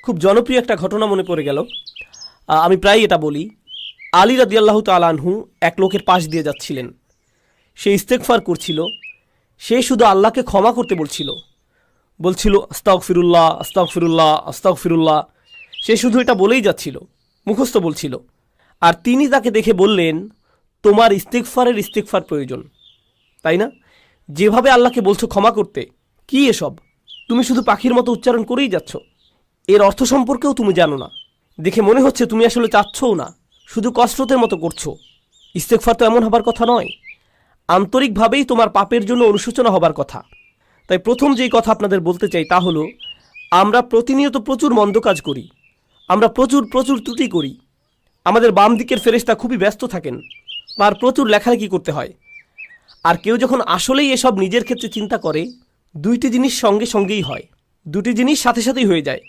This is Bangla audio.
খুব জনপ্রিয় একটা ঘটনা মনে পড়ে গেল। আমি প্রায় এটা বলি। আলী রাদিয়াল্লাহু তাআলা আনহু এক লোকের পাশ দিয়ে যাচ্ছিলেন। সে ইস্তেগফার করছিল। সে শুধু আল্লাহকে ক্ষমা করতে বলছিল আস্তাগফিরুল্লাহ আস্তাগফিরুল্লাহ আস্তাগফিরুল্লাহ। সে শুধু এটা বলেই যাচ্ছিল, মুখস্থ বলছিল। আর তিনি তাকে দেখে বললেন, তোমার ইস্তেগফার প্রয়োজন, তাই না? যেভাবে আল্লাহকে বলছো ক্ষমা করতে, কি এসব? তুমি শুধু পাখির মতো উচ্চারণ করেই যাচ্ছ। এর অর্থ সম্পর্কেও তুমি জানো না। দেখে মনে হচ্ছে তুমি আসলে চাচ্ছও না, শুধু কসরতের মতো করছো। ইস্তেগফার তো এমন হবার কথা নয়। আন্তরিকভাবেই তোমার পাপের জন্য অনুশোচনা হবার কথা। তাই প্রথম যেই কথা আপনাদের বলতে চাই তা হলো, আমরা প্রতিনিয়ত প্রচুর মন্দ কাজ করি, আমরা প্রচুর ত্রুটি করি। আমাদের বাম দিকের ফেরেশতা খুবই ব্যস্ত থাকেন, আর প্রচুর লেখালেখি করতে হয়। আর কেউ যখন আসলেই এসব নিজের ক্ষেত্রে চিন্তা করে, দুইটি জিনিস সঙ্গে সঙ্গেই হয়, দুটি জিনিস সাথে সাথেই হয়ে যায়।